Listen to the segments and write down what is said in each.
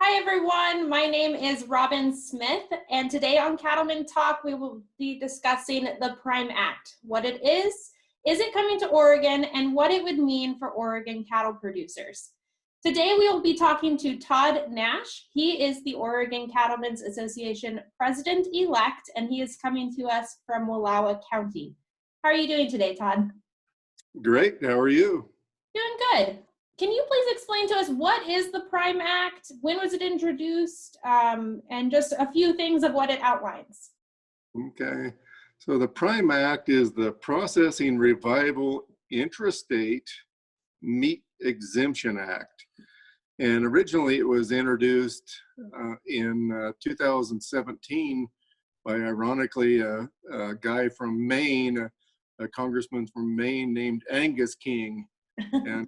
Hi everyone, my name is Robin Smith, and today on Cattlemen Talk we will be discussing the Prime Act, what it is it coming to Oregon, and what it would mean for Oregon cattle producers. Today we will be talking to Todd Nash. He is the Oregon Cattlemen's Association President-elect, and he is coming to us from Wallowa County. How are you doing today, Todd? Great, how are you? Doing good. Can you please explain to us what is the Prime Act, when was it introduced, and just a few things of what it outlines? Okay, so the Prime Act is the Processing Revival Intrastate Meat Exemption Act. And originally it was introduced in 2017 by, ironically, a guy from Maine, a congressman from Maine named Angus King. And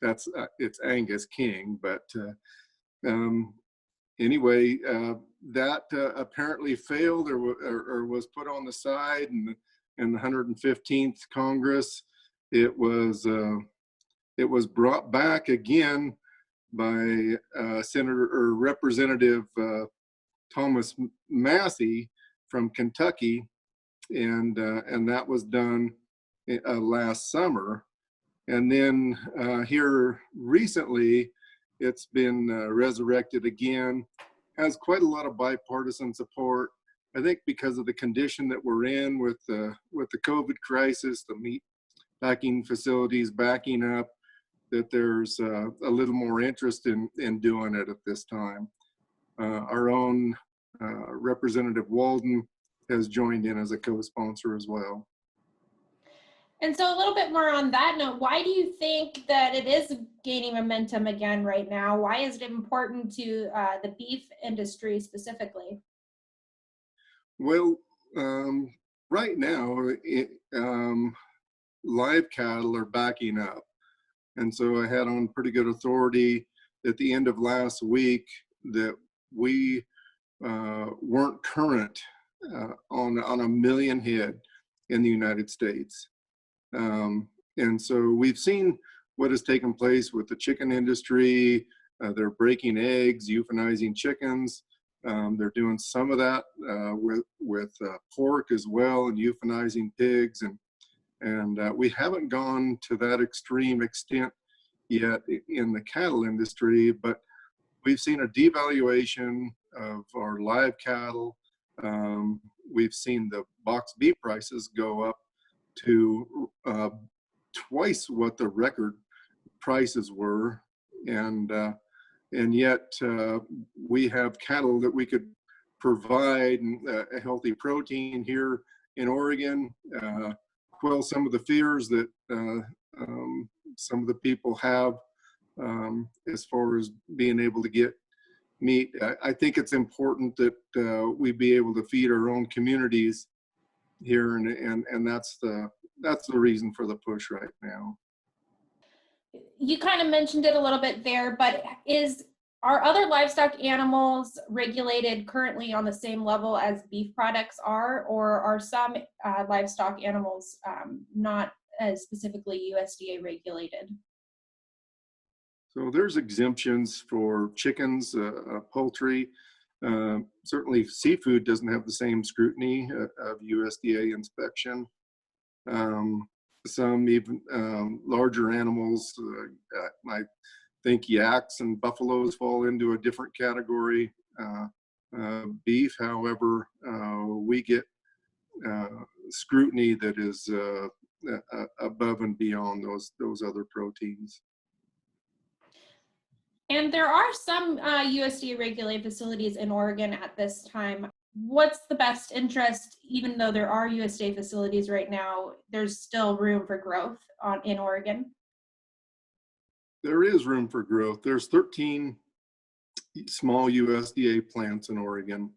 it's Angus King, but anyway, that apparently failed or was put on the side, and in the 115th Congress, it was brought back again by Senator or Representative Thomas Massey from Kentucky, and that was done last summer. And then here recently, it's been resurrected again. Has quite a lot of bipartisan support. I think because of the condition that we're in with the COVID crisis, the meat packing facilities backing up, that there's a little more interest in doing it at this time. Our own Representative Walden has joined in as a co-sponsor as well. And so a little bit more on that note, why do you think that it is gaining momentum again right now? Why is it important to the beef industry specifically? Well, right now, live cattle are backing up. And so I had on pretty good authority at the end of last week that we weren't current on a million head in the United States. And so we've seen what has taken place with the chicken industry. They're breaking eggs, euthanizing chickens. They're doing some of that with pork as well, and euthanizing pigs. And we haven't gone to that extreme extent yet in the cattle industry, but we've seen a devaluation of our live cattle. We've seen the box beef prices go up to twice what the record prices were, and yet we have cattle that we could provide a healthy protein here in Oregon, quell some of the fears that some of the people have as far as being able to get meat. I think it's important that we be able to feed our own communities here, and that's the reason for the push right now. You kind of mentioned it a little bit there, but are other livestock animals regulated currently on the same level as beef products are, or are some livestock animals not as specifically USDA regulated? So there's exemptions for chickens, poultry. Certainly seafood doesn't have the same scrutiny of USDA inspection. Some even larger animals, I think yaks and buffaloes fall into a different category. Beef, however, we get scrutiny that is above and beyond those other proteins. And there are some USDA regulated facilities in Oregon at this time. What's the best interest, even though there are USDA facilities right now, there's still room for growth in Oregon? There is room for growth. There's 13 small USDA plants in Oregon,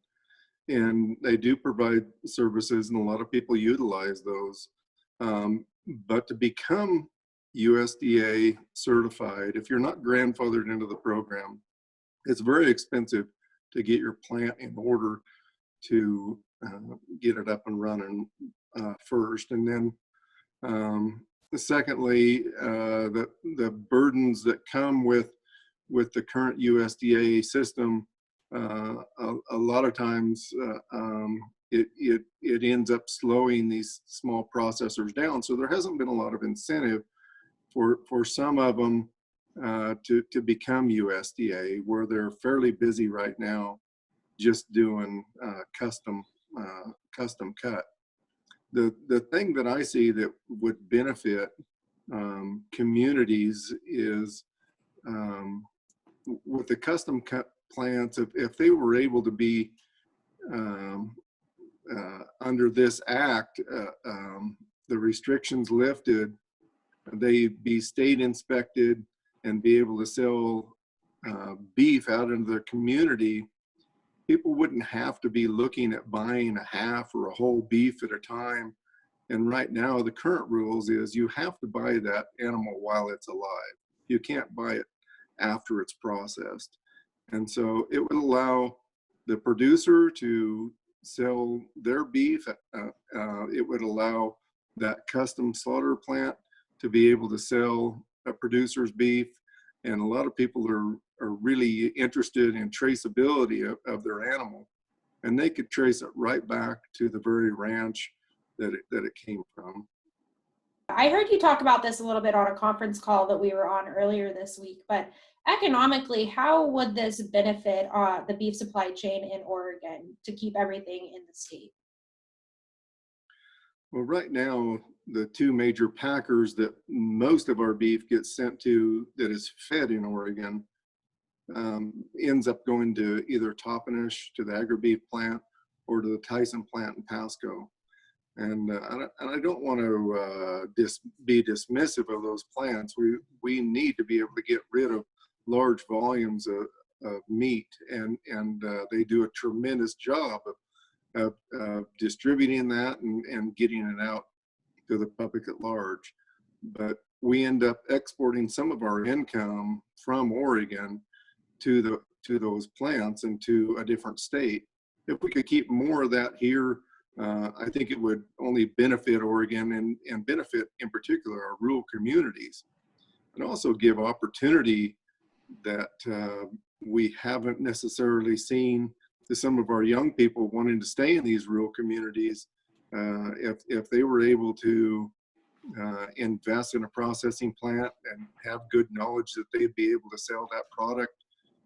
and they do provide services, and a lot of people utilize those. But to become USDA certified, if you're not grandfathered into the program, it's very expensive to get your plant in order to get it up and running first. And then secondly, the burdens that come with with the current USDA system, a lot of times it ends up slowing these small processors down. So there hasn't been a lot of incentive for some of them to become USDA, where they're fairly busy right now just doing custom cut. The thing that I see that would benefit communities is with the custom cut plants, if they were able to be under this act, the restrictions lifted, they be state inspected and be able to sell beef out into their community, people wouldn't have to be looking at buying a half or a whole beef at a time. And right now, the current rules is you have to buy that animal while it's alive. You can't buy it after it's processed. And so it would allow the producer to sell their beef. It would allow that custom slaughter plant to be able to sell a producer's beef. And a lot of people are really interested in traceability of their animal. And they could trace it right back to the very ranch that it came from. I heard you talk about this a little bit on a conference call that we were on earlier this week, but economically, how would this benefit the beef supply chain in Oregon to keep everything in the state? Well, right now, the two major packers that most of our beef gets sent to that is fed in Oregon ends up going to either Toppenish, to the agri-beef plant, or to the Tyson plant in Pasco. And I don't want to be dismissive of those plants. We need to be able to get rid of large volumes of meat, and they do a tremendous job of distributing that and getting it out to the public at large. But we end up exporting some of our income from Oregon to those plants and to a different state. If we could keep more of that here, I think it would only benefit Oregon and benefit in particular our rural communities, and also give opportunity that we haven't necessarily seen to some of our young people wanting to stay in these rural communities. If they were able to invest in a processing plant and have good knowledge that they'd be able to sell that product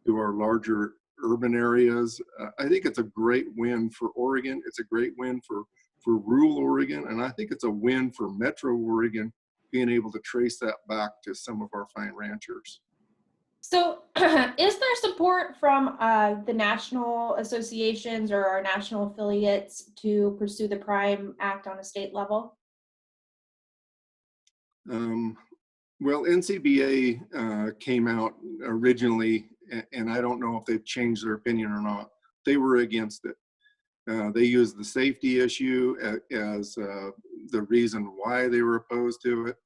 to our larger urban areas, I think it's a great win for Oregon. It's a great win for rural Oregon, and I think it's a win for Metro Oregon, being able to trace that back to some of our fine ranchers. So is there support from the national associations or our national affiliates to pursue the Prime Act on a state level? Well, NCBA came out originally, and I don't know if they've changed their opinion or not. They were against it. They used the safety issue as the reason why they were opposed to it.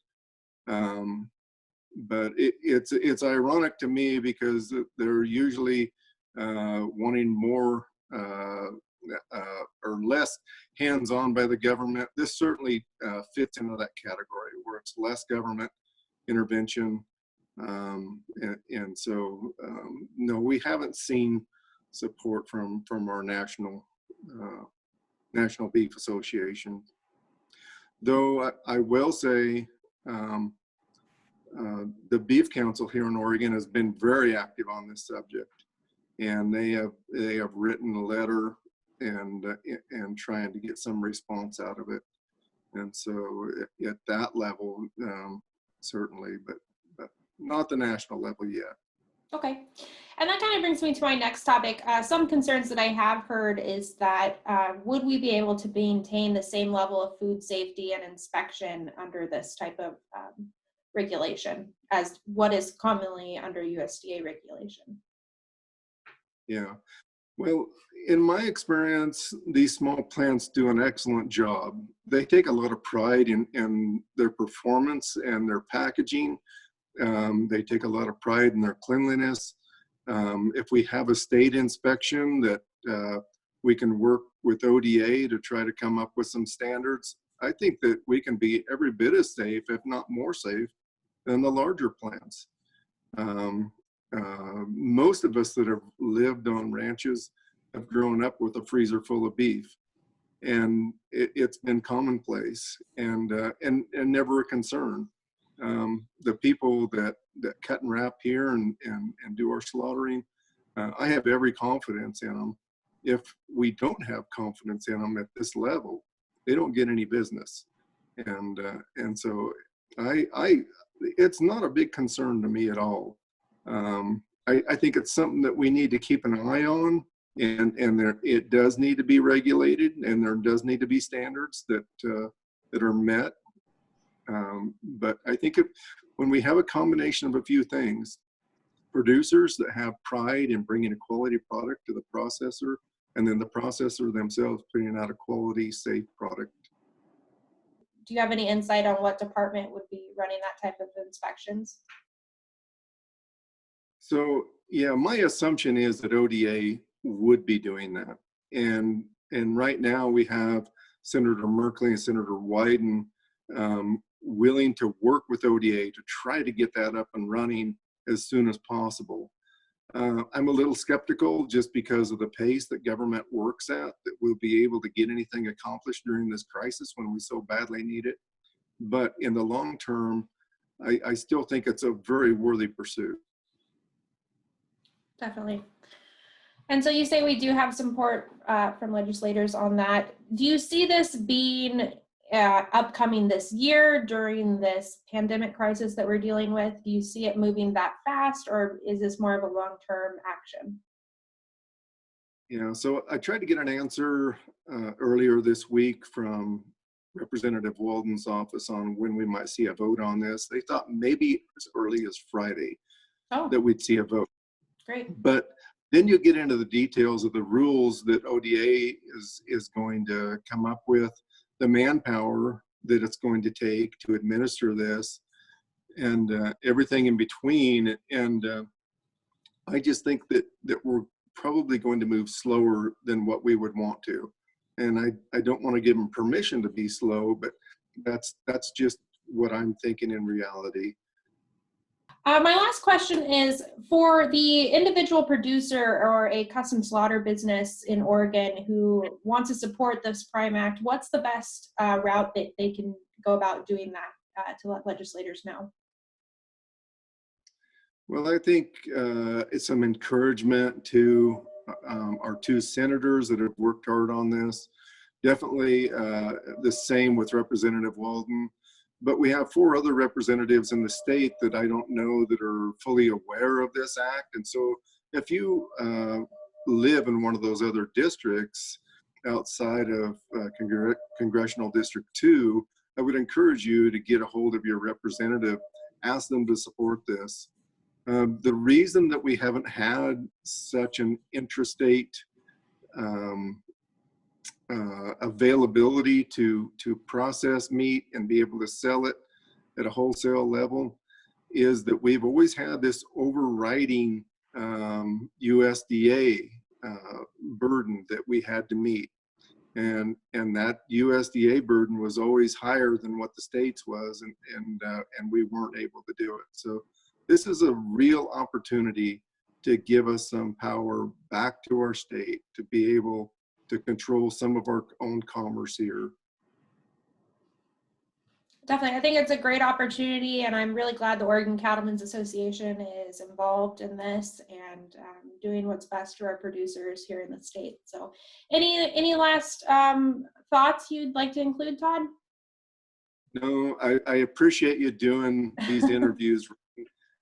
But it's ironic to me because they're usually wanting more or less hands-on by the government. This certainly fits into that category where it's less government intervention. And so, no, we haven't seen support from our National Beef Association. Though I will say, the Beef Council here in Oregon has been very active on this subject, and they have written a letter and trying to get some response out of it. And so at that level, certainly, but not the national level yet. Okay. And that kind of brings me to my next topic. Some concerns that I have heard is that would we be able to maintain the same level of food safety and inspection under this type of regulation as what is commonly under USDA regulation? Yeah. Well, in my experience, these small plants do an excellent job. They take a lot of pride in their performance and their packaging. They take a lot of pride in their cleanliness. If we have a state inspection that we can work with ODA to try to come up with some standards, I think that we can be every bit as safe, if not more safe, than the larger plants. Most of us that have lived on ranches have grown up with a freezer full of beef, and it's been commonplace and never a concern. The people that cut and wrap here and do our slaughtering, I have every confidence in them. If we don't have confidence in them at this level, they don't get any business. And so it's not a big concern to me at all. I think it's something that we need to keep an eye on, and it does need to be regulated, and there does need to be standards that are met. But I think when we have a combination of a few things, producers that have pride in bringing a quality product to the processor, and then the processor themselves putting out a quality, safe product. Do you have any insight on what department would be running that type of inspections? So yeah, my assumption is that ODA would be doing that. And right now we have Senator Merkley and Senator Wyden willing to work with ODA to try to get that up and running as soon as possible. I'm a little skeptical just because of the pace that government works at, that we'll be able to get anything accomplished during this crisis when we so badly need it. But in the long term, I still think it's a very worthy pursuit. Definitely. And so you say we do have support from legislators on that. Do you see this being upcoming this year during this pandemic crisis that we're dealing with? Do you see it moving that fast, or is this more of a long-term action? Yeah, so I tried to get an answer earlier this week from Representative Walden's office on when we might see a vote on this. They thought maybe as early as Friday that we'd see a vote. Great. But then you get into the details of the rules that ODA is going to come up with, the manpower that it's going to take to administer this, and everything in between. And I just think that we're probably going to move slower than what we would want to. And I don't want to give them permission to be slow, but that's just what I'm thinking in reality. My last question is, for the individual producer or a custom slaughter business in Oregon who wants to support this Prime Act, what's the best route that they can go about doing that to let legislators know? Well, I think it's some encouragement to our two senators that have worked hard on this. Definitely the same with Representative Walden. But we have 4 other representatives in the state that I don't know that are fully aware of this act. And so if you live in one of those other districts outside of Congressional District 2, I would encourage you to get a hold of your representative, ask them to support this. The reason that we haven't had such an intrastate availability to process meat and be able to sell it at a wholesale level is that we've always had this overriding USDA burden that we had to meet, and that USDA burden was always higher than what the states was, and we weren't able to do it. So this is a real opportunity to give us some power back to our state to be able to control some of our own commerce here. Definitely. I think it's a great opportunity, and I'm really glad the Oregon Cattlemen's Association is involved in this and doing what's best for our producers here in the state. So any last thoughts you'd like to include, Todd? No, I appreciate you doing these interviews.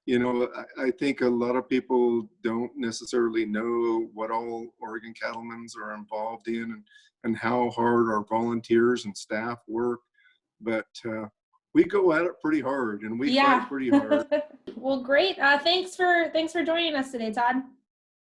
You know, I think a lot of people don't necessarily know what all Oregon cattlemen are involved in and how hard our volunteers and staff work. But we go at it pretty hard, and we fight pretty hard. Well, great. Thanks for joining us today, Todd.